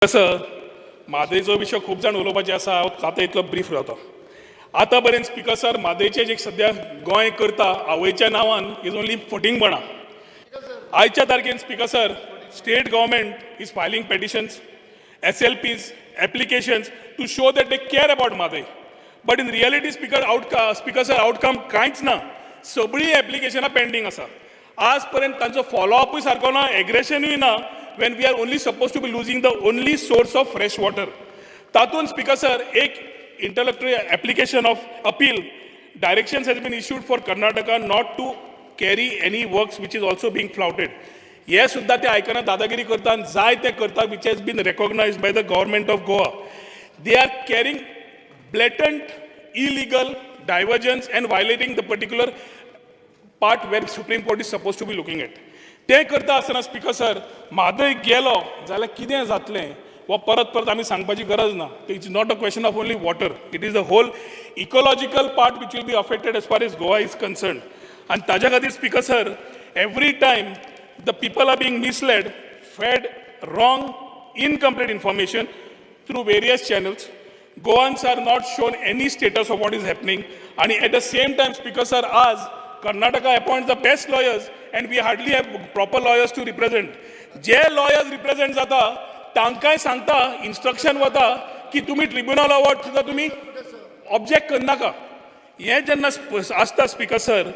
कसं म्हादयचो विशय खूप जाण उलोवपाचे आसा हांव आतां इतलो ब्रीफ रावता. आतां पर्यंत स्पिकर सर म्हादयचे जे सद्या गोंय करता आवयच्या नांवान इज ओन्ली फटींगपणां. आयच्या तारखेन speaker sir state government is filing petitions SLPs applications to show that they care about Madai. But in reality speaker sir outcome कांयच ना. सगळीं एप्लिकेशनां पेंडींग आसा. आज पर्यंत तांचो फॉलोअपूय सारको ना, एग्रेशनूय ना, when we are only supposed to be losing the only source of fresh water. तातून स्पिकर सर एक intellectual application of appeal directions has been issued for Karnataka not to carry any works which is also being flouted. हे सुद्धा ते आयकना दादागिरी करता आनी जाय ते करता which has been recognized by the government of Goa. They are carrying blatant illegal divergence and violating the particular part where Supreme Court is supposed to be looking at. ते करता आसतना स्पिकर सर म्हादय गेलो जाल्यार कितें जातलें वा परत परत आमी सांगपाची गरज ना. It's not a question of only water, it is the whole ecological part which will be affected as far as Goa is concern. आनी ताज्या खातीर speaker sir every time the people are being misled, fed wrong, incomplete information through various channels. Goans are not shown any status of what is happening. And at the same time, Speaker Sir, as Karnataka appoints the best lawyers and we hardly have proper lawyers to represent. जे lawyers represent जाता, तांकांय सांगता, instruction वता की तुम्ही tribunal award सुद्धा तुम्ही object करनाका. हे जेन्ना आसता स्पिकर सर,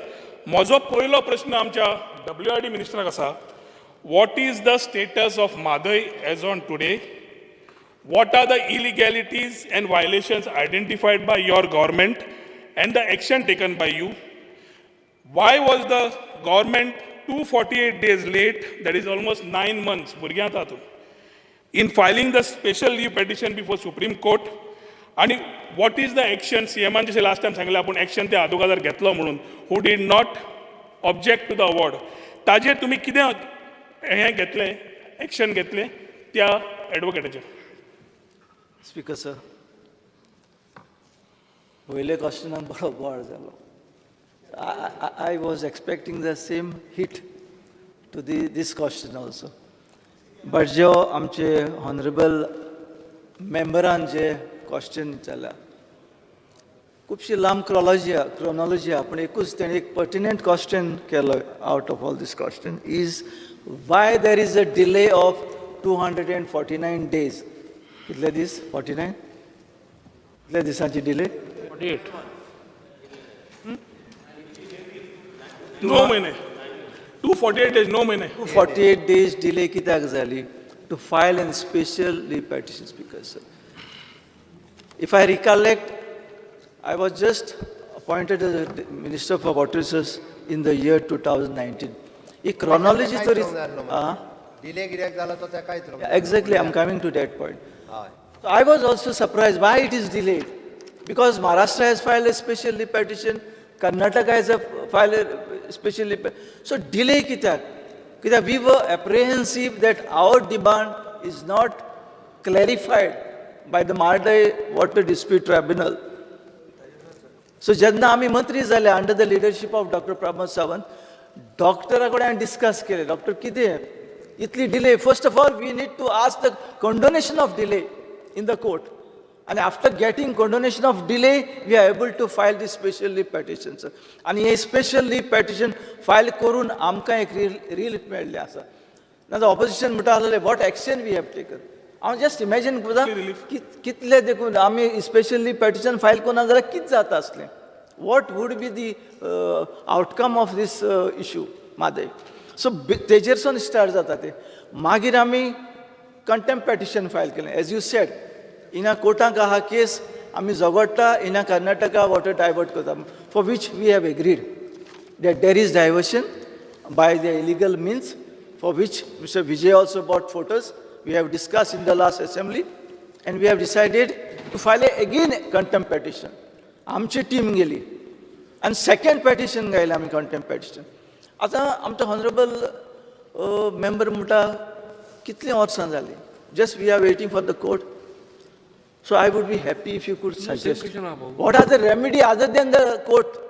म्हजो पयलो प्रश्न आमच्या WRD मिनिस्टराक आसा, what is the status of Madai as on today? What are the illegalities and violations identified by your government and the action taken by you? Why was the government 248 days late, that is almost 9 months, in filing the special leave petition before Supreme Court? And what is the action, CM जशें last time सांगलें आपूण action ते आदोगादार घेतलो म्हणून, who did not object to the award? ताजेर तुम्ही कितें हें घेतलें, एक्शन घेतलें त्या एडवोकेटाचेर? स्पीकर सर, पयले क्वेश्चनान बरो बोवाळ जालो. I was expecting the same hit to this question also. But जो आमचे honorable मेंबरान जे क्वेश्चन विचारला, खूपशी लांब क्रोनॉलॉजी पण एकूच तेणें एक पर्टिनंट क्वेश्चन केलो out of all this question is why there is a delay of 249 days. कितले दीस? 49? कितले दिसांची डिले? 48. 9 महिने. 248 days, 9 महिने. 248 days डिले कित्याक जाली? To file an special leave petition, speaker sir. If I recollect, I was just appointed as a Minister for Water Resources in the year 2019. A chronology to delay exactly, I'm coming to that point. So I was also surprised why it is delayed. Because Maharashtra has filed a special leave petition, Karnataka has filed a special leave petition. So delay kityak? Because we were apprehensive that our demand is not clarified by the Madai Water Dispute Tribunal. So जेन्ना आमी मंत्री जाले under the leadership of doctor Pramod Sawant, डॉक्टरा कडेन हांवें discuss केलें, doctor कितें इतली delay? First of all we need to ask the condonation of delay in the court, आनी after getting condonation of delay we are able to file the special leave petition. आनी हे special leave petition file करून आमकां एक relief मेळ्ळें आसा. नाजाल्यार opposition म्हणटा आसलें what action we have taken. हांव जस्ट इमॅजीन करता कितले देखून आमी स्पेशली पेटिशन फायल करना जाल्यार कितें जाता आसलें. What would be the outcome of this issue Mhadei. So तेजेरसून स्टार्ट जाता तें. मागीर आमी कंटेम्प्ट पेटिशन फायल केलें. एज यू सेड, इना कोर्टाक आहा केस, आमी झगडटा, इना कर्नाटका वॉटर डायवर्ट करता, for which we have agreed that there is diversion by the illegal means, for which Mr. Vijay also brought photos. We have discussed in the last assembly and we have decided to file again contempt petition. आमची team गेली आणि second petition गायलें आमी contempt petition. आतां आमचो honourable member म्हणटा कितलीं वर्सां जालीं, just we are waiting for the court. So I would be happy if you could suggest what are the remedy other than the court.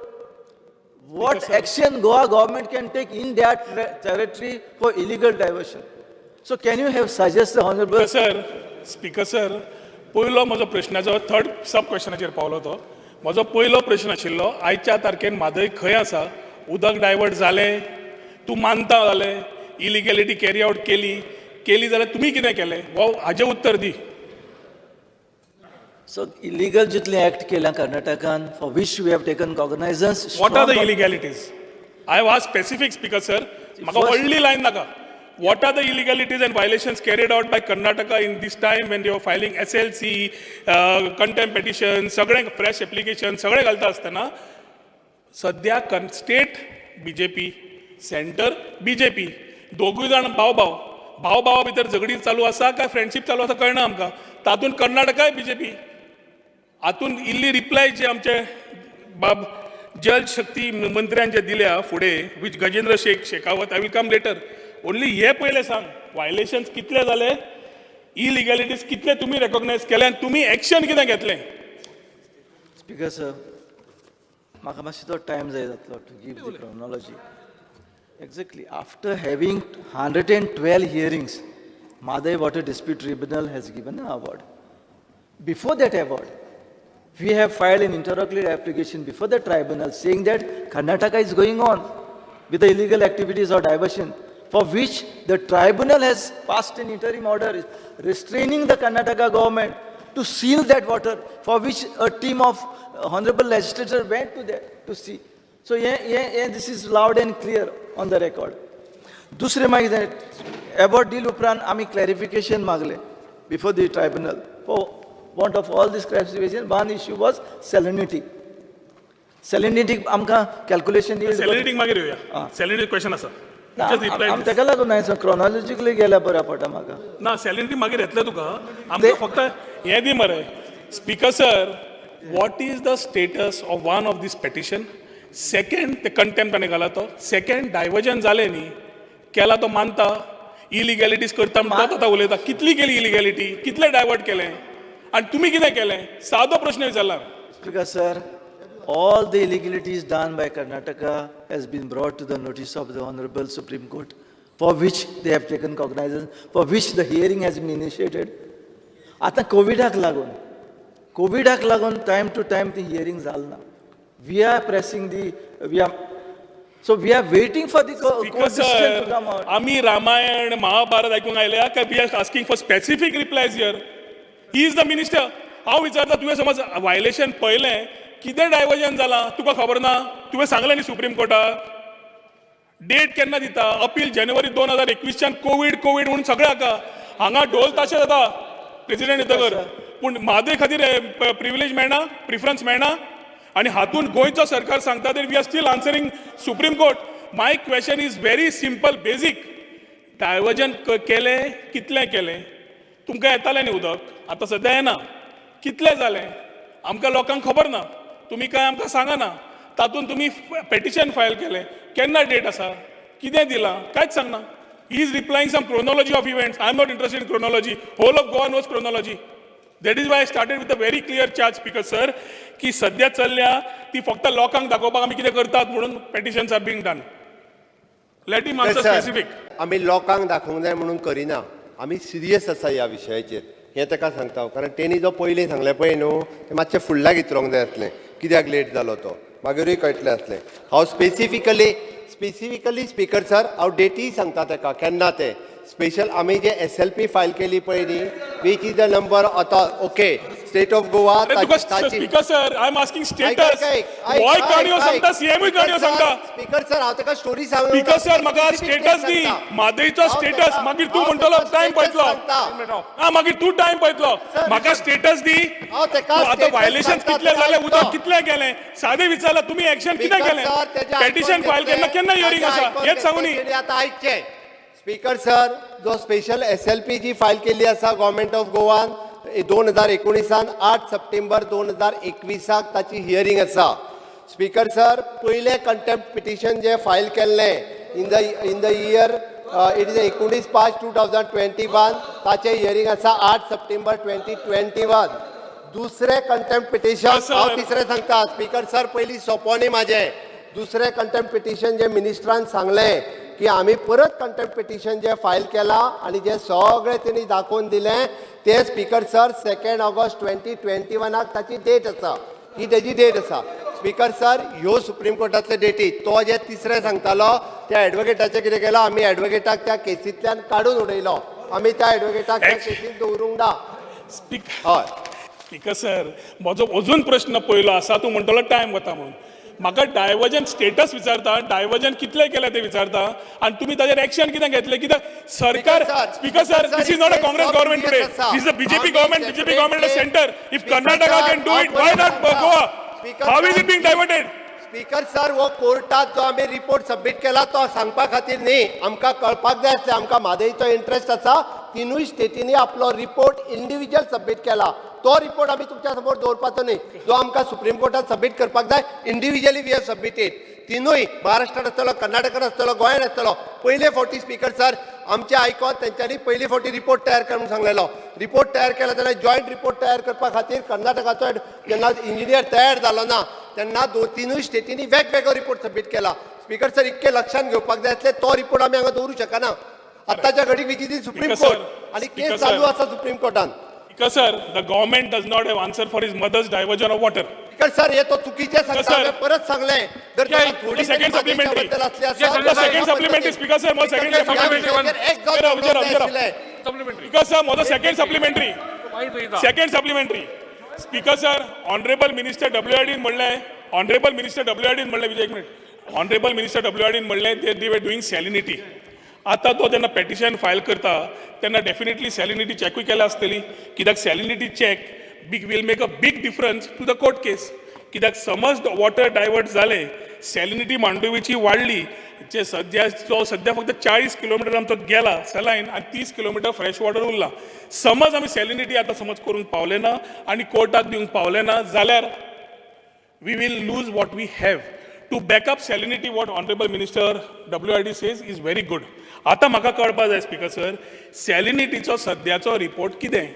What action Goa government can take in that territory for illegal diversion? So can you have suggested, Honorable? Sir, speaker sir पयलो म्हजो प्रश्नाचो third सब क्वेश्चनाचेर पावलो तो म्हजो पयलो प्रश्न आशिल्लो आयच्या तारखेन म्हादय खंय आसा उदक डायवर्ट जालें तूं मानता जालें इलिगॅलिटी कॅरी आउट केली जाल्यार तुमी कितें केलें हो हाजें उत्तर दी So illegal जितले act केल्या कर्नाटकान for which we have taken cognizance. What are the strong- illegalities? I have asked specific speaker, sir. म्हाका first- व्हडली लायन नाका. What are the illegalities and violations carried out by Karnataka in this time when they were filing SLC, contempt petition, सगळे fresh application, सगळे घालता आसतना सध्या state BJP, centre BJP, दोगूय जाण भाव भितर झगडी चालू आसा काय फ्रेंडशीप चालू आसा कळना आमकां. तातूंत कर्नाटकाय BJP. हातून इल्ली रिप्लाय जे आमचे बाब जल शक्ती मंत्र्यान जे दिल्या फुडें which Gajendra Shekhawat I will come later only हे पयले सांग वायलेशन्स कितले जाले इलिगॅलिटीज कितले तुमी रेकॉग्नायज केले आनी तुमी एक्शन कितें घेतलें. Speaker sir, म्हाका मातसो तो time जाय जातलो to give the chronology. Exactly, after having 112 hearings, Madai Water Dispute Tribunal has given an award. Before that award, we have filed an interlocutory application before the tribunal saying that Karnataka is going on with the illegal activities or diversion, for which the tribunal has passed an interim order restraining the Karnataka government to seal that water, for which a team of honorable legislators went to there to see. So this is loud and clear on the record. दुसरे मागीर award deal उपरांत आमी clarification मागले before the tribunal. For want of all this clarification, one issue was salinity. Salinity आमकां calculation yield. सॅलरीटीक मागीर येवया. सॅलरीटी question आसा. Just reply आम this. तेका लागून नाही सर chronologically गेल्या बऱ्या पडटा म्हाका. ना सॅलरीटी मागीर येतलें तुका आमकां फक्त हें दी मरे. Speaker sir what is the status of one of these petition. Second ते कंटेम्प्ट ताणें घाला तो. सेकंड डायवर्जन जालें न्ही केला तो मानता इलिगॅलिटीज करता म्हणटा तो आतां उलयता कितली केली इलिगॅलिटी कितले डायवर्ट केलें आनी तुमी कितें केलें सादो प्रश्न विचारला. Speaker sir, all the illegalities done by Karnataka has been brought to the notice of the Honorable Supreme Court, for which they have taken cognizance, for which the hearing has been initiated. आता कोविडाक लागून time to time the hearing Jalna. We are pressing we are waiting for the court decision to come out. आम्ही रामायण महाभारत ऐकून आयल्या काय we are asking for specific replies here. He is the minister. हांव विचारता तुवें समज वायलेशन पळयलें कितें डायवर्जन जालां तुका खबर ना तुवें सांगलें न्ही सुप्रीम कोर्टाक. डेट केन्ना दिता अपील जानेवारी 2021च्यान कोवीड म्हणून सगळें हाका हांगा ढोल ताशे जाता प्रेसिडेंट येतकर पूण म्हादय खातीर प्रिविलेज मेळना प्रिफरन्स मेळना आनी हातून गोंयचो सरकार सांगता that we are still answering Supreme Court. My question is very simple basic. Diversion केलें कितलें केलें तुमकां येतालें न्ही उदक आतां सद्या येना कितलें जालें आमकां लोकांक खबर ना तुमी कांय आमकां सांगना. तातूंत तुमी पेटिशन फायल केलें केन्ना डेट आसा कितें दिलां कांयच सांगना. He is replying some chronology of events. I am not interested in chronology. Whole of Goa knows chronology. That is why I started with a very clear charge speaker sir की सद्या चल्ल्या ती फक्त लोकांक दाखोवपाक आमी कितें करतात म्हणून petitions are being done. Let him answer specific. आमी लोकांक दाखोवंक जाय म्हणून करिना. आमी सिरियस आसा ह्या विशयाचेर हें ताका सांगता. कारण तेणी जो पयलीं सांगलें पळय न्हू तें मातशें फुडल्यान इतरोंक जाय आसलें कित्याक लेट जालो तो मागीरूय कळटलें आसलें. हांव स्पेसिफिकली स्पीकर सर हांव डेटी सांगता ताका केन्ना तें स्पेशल आमी जे SLP फायल केली पळय न्ही वीच इज द नंबर आतां okay state of Goa speaker sir I am asking status. होय काणयो सांगता सीएमूय काणयो सांगता. स्पीकर सर हांव ताका स्टोरी सांगता. स्पीकर सर म्हाका स्टेटस दी म्हादयचो स्टेटस मागीर तूं म्हणटलो टायम पळयतलो. मागीर तूं टायम पळयतलो म्हाका स्टेटस दी. आतां वायलेशन कितले जाले उदक कितलें गेलें सादें विचारलां तुमी एक्शन कितें केलें पेटिशन फायल केन्ना हियरिंग आसा हेंच सांगू न्ही. आतां आयकचें स्पीकर सर जो स्पेशल SLP जी फायल केल्ली आसा गव्हर्मेंट ऑफ गोवान 2019 8 सप्टेंबर 2021 ताची हियरिंग आसा. स्पीकर सर पयलें कंटेम्प्ट पिटिशन जे फायल केल्लें in the year it is 19/5/2021 ताचें हियरिंग आसा 8 सप्टेंबर 2021. दुसरें कंटेम्प्ट पिटिशन हांव तिसरें सांगता स्पीकर सर पयलीं सोंपोवनी म्हाजें. दुसरें कंटेम्प्ट पिटिशन जे मिनिस्टरान सांगलें की आम्ही परत कंटेम्प्ट पिटिशन जे फायल केला आणि जे सगळे त्यांनी दाखवून दिले ते स्पीकर सर 2 ऑगस्ट 2021 ताची डेट आसा ही तेजी डेट आसा स्पीकर सर ह्यो सुप्रीम कोर्टातले डेटी तो जे तिसरे सांगतालो त्या एडवोकेटाचे कितें केलो आमी एडवोकेटाक त्या केसींतल्यान काडून उडयलो आमी त्या एडवोकेटाक त्या केसींत दवरूंक ना हय स्पीकर सर म्हजो अजून प्रश्न पयलो आसा तूं म्हणटलो टायम वता म्हणून म्हाका डायवर्जन स्टेटस विचारता डायवर्जन कितले केले ते विचारता आनी तुमी ताजेर एक्शन कितें घेतले कित्याक सरकार speaker sir this is not a Congress government today this is a BJP government centre if Karnataka can do it why not Goa how is it being diverted speaker sir वो कोर्टात जो आम्ही रिपोर्ट सबमिट केला तो सांगपा खातीर न्ही आमकां कळपाक जाय आसलें आमकां म्हादईचो इंटरेस्ट आसा तिनूय स्टेटींनी आपलो रिपोर्ट इंडिविज्युअल सबमिट केला तो रिपोर्ट आमी तुमच्या समोर दवरपाचो न्ही जो आमकां सुप्रीम कोर्टात सबमिट करपाक जाय इंडिविज्युअली वी हॅव सबमिटेड तिनूय महाराष्ट्रात आसतलो कर्नाटकात आसतलो गोंयांत आसतलो पयले फावटी स्पीकर सर आमचे आयकोन तेंच्यांनी पयले फावटी रिपोर्ट तयार करून सांगलेलो रिपोर्ट तयार केला तेन्ना जॉयंट रिपोर्ट तयार करपा खातीर कर्नाटकाचो जेन्ना इंजिनियर तयार जालो ना तेन्ना तिनूय स्टेटींनी वेगवेगळो रिपोर्ट सबमिट केला स्पीकर सर इतके लक्षात घेवपाक जाय आसलें तो रिपोर्ट आमी हांगा दवरूं शकना आतांच्या घडीक विचिती सुप्रीम कोर्ट आनी केस चालू आसा supreme कोर्टान Because sir, the government does not have answer for his mother's diversion of water. Speaker sir हे तो चुकीचे सांगता sir. हांवें परत सांगलें जर Yeah, तुका थोडी second तरी supplementary. म्हादईच्या बद्दल असली Yeah, आसा second supplementary, Speaker sir, more second supplementary. एक जावन विचारा. आसलें. Speaker sir, more second supplementary. Second supplementary. Speaker sir, Honorable Minister WRD म्हणलें, Honorable Minister WRD म्हणलें विजय एक मिनिट. Honorable Minister WRD म्हणलें they were doing salinity. आता तो जेन्ना पेटिशन फायल करता तेन्ना डेफिनेटली सॅलिनिटी चॅकूय केल्या आसतली कित्याक salinity check will make a big difference to the court case कित्याक समज वॉटर डायवर्ट जाले सॅलिनिटी मांडोवेची वाडली जे सध्या फक्त 40 किलोमिटर आमचो गेला सलायन आनी 30 किलोमिटर फ्रेश वॉटर उरला समज आमी सॅलिनिटी आतां समज करूंक पावले ना आनी कोर्टाक दिवंक पावले ना जाल्यार we will lose what we have to backup salinity what honourable minister WRD says is very good आता म्हाका कळपाक जाय स्पीकर सर सॅलिनिटीचो सद्याचो रिपोर्ट कितें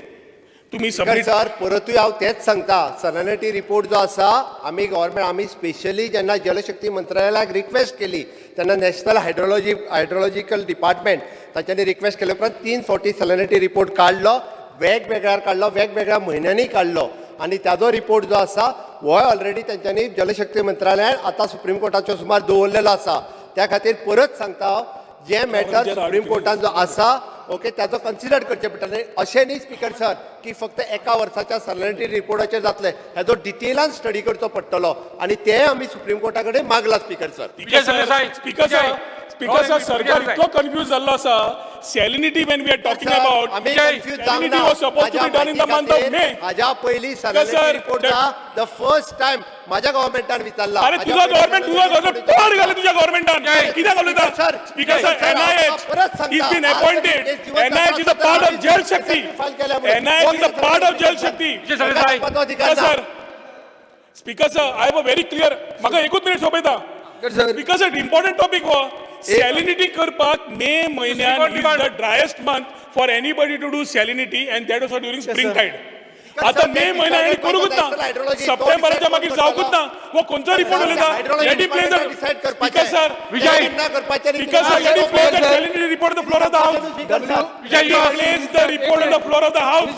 तुमी सबमिट सर परतूय हांव तेच सांगता सॅलिनिटी रिपोर्ट जो आसा आमी गव्हर्मेंट आमी स्पेशली जेन्ना जलशक्ती मंत्रालयाक रिक्वेस्ट केली तेन्ना नॅशनल हायड्रोलॉजिकल डिपार्टमेंट तांच्यांनी रिक्वेस्ट केले उपरांत 3 फावटी सॅलिनिटी रिपोर्ट काडलो वेगवेगळ्यार काडलो वेगवेगळ्या म्हयन्यांनी काडलो आनी ताजो रिपोर्ट जो आसा हो ऑलरेडी तेंच्यांनी जलशक्ती मंत्रालयान आतां सुप्रीम कोर्टाचो सुमार दवरलेलो आसा त्या खातीर परत सांगता जे मॅटर सुप्रीम कोर्टान जो आसा ओके त्याचो कन्सिडर करचें पडटलें अशें न्ही स्पीकर सर की फक्त एका वर्साच्या सॅलिनिटी रिपोर्टाचेर जातलें हेजो डिटेलान स्टडी करचो पडटलो आनी ते आमी सुप्रीम कोर्टा कडेन मागला स्पीकर सर स्पीकर सर सरकार इतलो कन्फ्यूज जाल्लो आसा सॅलिनिटी when we are talking about आमी confuse सॅलिनिटी was supposed to be done in the month of May हाज्या पयलीं सॅलिनिटी रिपोर्ट द फर्स्ट टायम माझ्या गव्हर्मेंटान विचारला अरे तुझा गव्हर्नमेंट तोड घाले तुझ्या गव्हर्मेंटान कित्याक उलयता speaker sir NIH is been appointed NIH is a part of Jal Shakti NIH is a part of Jal Shakti सर स्पीकर सर I have a very clear म्हाका एकूच मिनिट सोंपयता स्पीकर सर इम्पॉर्टंट टॉपिक हो salinity करपाक May म्हयन्यान is the driest month for anybody to do salinity and that also during spring tide आता May म्हयन्यान आनी करूंकूच ना सप्टेंबराच्या मागीर जावकूच ना वो खंयचो रिपोर्ट उलयता let it place speaker sir speaker sir let it place the salinity report on the floor of the house place the report on the floor of the house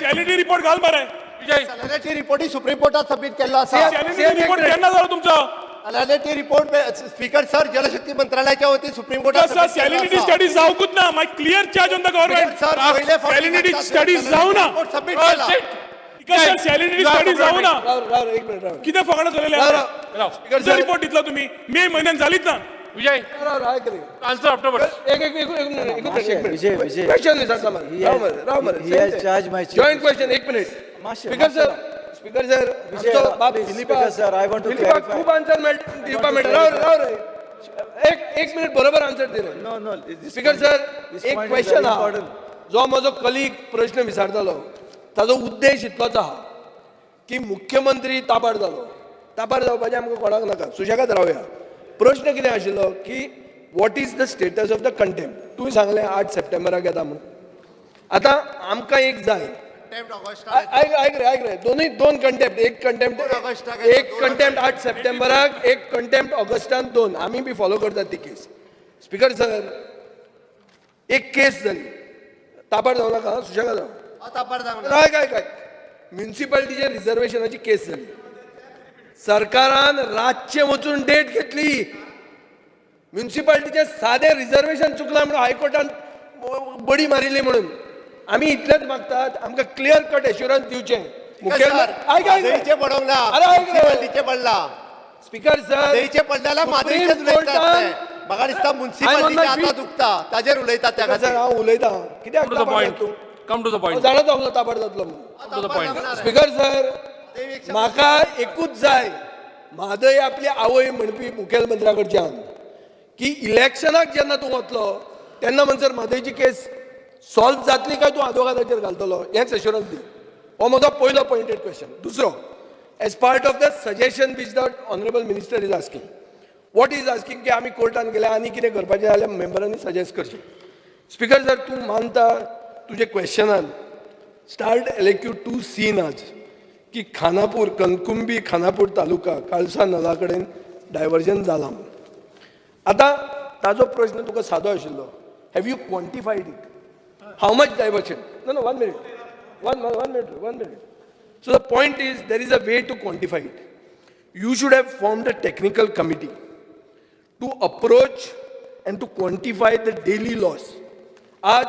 salinity report घाल मरे salinity report supreme कोर्टात submit केल्लो आसा salinity report केन्ना जालो तुमचो salinity report speaker sir Jal Shakti मंत्रालयाच्या वतीन सुप्रीम कोर्टात सर सॅलिनिटी स्टडी जावकूच ना my clear charge on the government salinity study जाऊ ना सबमिट केला सर सॅलिनिटी स्टडी जाऊ ना कितें फकाणां चलयल्या स्पीकर रिपोर्ट दितलो तुम्ही मे म्हयन्यान जालीच ना विजय आन्सर आफ्टरवर्ड विजय क्वेश्चन विचारता he has charged my chief. Joint question एक मिनिट स्पीकर सर आमचो बाप Speaker sir, I want to फिलिपाक clarify. खूब आन्सर दिवपा मेळटा राव रे एक मिनिट बरोबर answer they ray No, this speaker point- sir this एक point is क्वेश्चन very आहा important. जो म्हजो कलीग प्रश्न विचारतालो ताजो उद्देश इतलोच आहा की मुख्यमंत्री ताबाड जावपाचें आमकां कोणाक नाका सुशेगाद रावया प्रश्न कितें आशिल्लो की what is the status of the contempt तुवें सांगलें 8 सप्टेंबराक येता म्हणून आतां आमकां एक जाय ऐक रे दोन कंटेम्प्ट एक कंटेम्प्ट 8 सप्टेंबराक एक कंटेम्प्ट ऑगस्टान 2 आमी बी फॉलो करतात ती केस स्पीकर सर, एक केस झाली, तापाड जाऊ नका, सुशेगाद राहा. काय म्युन्सिपाल्टीच्या रिझर्वेशनाची केस झाली. सरकारान रातचे वचून डेट घेतली. म्युन्सिपाल्टीचे साधे रिझर्वेशन चुकला म्हणून हायकोर्टान बडी मारिल्ली म्हणून आम्ही इतलेच मागतात, आमकां क्लियर कट एश्युरन्स दिवचे. मादईचे पडोंक ना, म्युन्सिपाल्टीचे पडला. स्पीकर सर, मादईचे पडलेला मादईचेच उलयतात. म्हाका दिसता म्युन्सिपाल्टीचे आतां दुखता ताजेर उलयतात त्या खातीर. हांव उलयतां कित्याक Come to the point. Come to the point. जाणा जावलो तापाड जातलो म्हणून. Come to the point. Speaker sir, म्हाका एकूच जाय, म्हादय आपली आवय म्हणपी मुखेलमंत्र्या कडच्यान की इलेक्शनाक जेन्ना तूं वतलो तेन्ना म्हणसर म्हादयची केस सॉल्व जातली काय तूं आदवोगादाचेर घालतलो, हेंच एश्युरन्स दी. हो म्हजो पयलो पॉयंटेड क्वेश्चन. दुसरो, as part of the suggestion which the honourable minister is asking, what is asking की आमी कोर्टान गेले आनी कितें करपाचें जाल्यार मेंबरांनी सजेस्ट करचें. स्पीकर जर तूं मानता तुजे क्वेश्चनान स्टार्ट एलेक्यू 2C आज की खानापूर कणकुंबी खानापूर तालुका काळसा नला कडेन डायवर्जन जाला. आतां ताजो प्रश्न तुका सादो आशिल्लो, have you quantified it, how much diversion? No 1 minute. So the point is, there is a way to quantify it. You should have formed a technical committee to approach and to quantify the daily loss. आज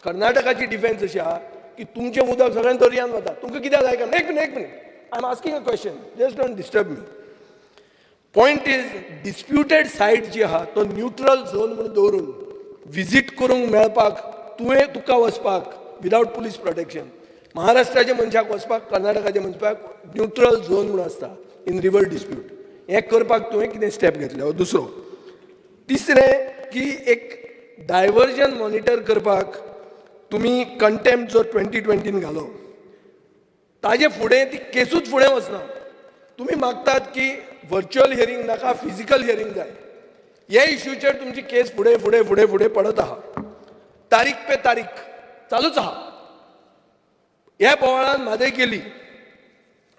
कर्नाटकाची defence अशी आहा की तुमचे उदक सगळ्यां दर्यान वता, तुमकां कित्याक जाय काय? एक minute, I am asking a question, just don't disturb me. Point is, disputed site जी आहा तो न्यूट्रल झोन म्हणून दवरून विजीट करूंक मेळपाक तुका वचपाक विदाउट पुलीस प्रोटेक्शन, महाराष्ट्राच्या मनशाक वचपाक कर्नाटकाच्या मनशाक न्यूट्रल झोन म्हणून आसता इन रिवर डिस्प्यूट, हें करपाक तुवें कितें स्टेप घेतले? दुसरो. तिसरें की एक डायवर्जन मॉनिटर करपाक तुमी कंटेम्प्ट जो 2020 घालो, ताजे फुडें ती केसूच फुडें वचना. तुमी मागतात की व्हर्च्युअल हियरींग नाका, फिजिकल हियरींग जाय. ह्या इश्यूचेर तुमची केस फुडें फुडें फुडें फुडें पडत आहा, तारीख पे तारीख चालूच आहा. ह्या बोवाळान म्हादय केली.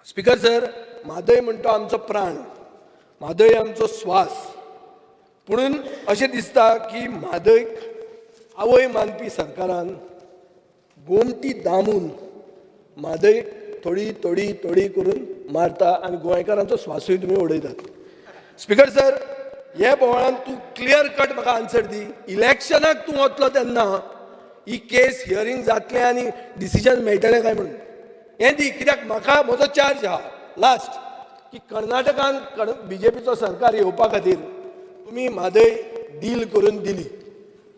स्पीकर सर, म्हादय म्हणतो आमचो प्राण, म्हादय आमचो स्वास, पुणून अशें दिसता की म्हादयक आवय मानपी सरकारान गोमटी दामून म्हादय थोडी थोडी थोडी करून मारता आनी गोंयकारांचो स्वासूय तुमी उडयतात. स्पीकर सर, हे बोवाळान तूं क्लियर कट म्हाका आन्सर दी, इलेक्शनाक तूं वतलो तेन्ना ही केस हियरींग जातलें आनी डिसिजन मेळटलें काय म्हणून हें दी. कित्याक म्हाका म्हजो चार्ज आहा लास्ट की कर्नाटकान BJPचो सरकार येवपा खातीर तुमी म्हादय डील करून दिली,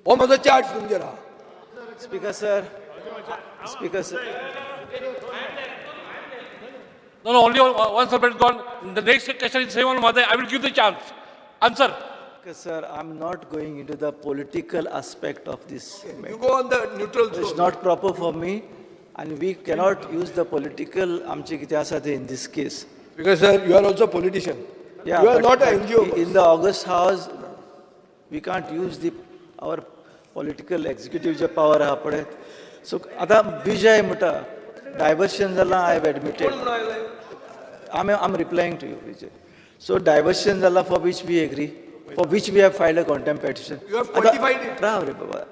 हो म्हजो चार्ज तुमचेर आहा. Speaker sir. Speaker sir. No, only one subject gone. The next question is same on Madai. I will give the chance. Answer. Speaker sir, I'm not going into the political aspect of this. You go on the neutral It's zone. not proper for me, and we cannot use the political amche kiti asa in this case. Because sir, you are also a politician. Yeah, You are but- not an but NGO. In the August House, we can't use our political executive जे power आहा पळय. So आता विजय म्हणटा diversion जाला, I have admitted. I'm replying to you, Vijay. So diversion जाला for which we agree, for which we have filed a contempt petition. You have quantified it. राव रे बाबा.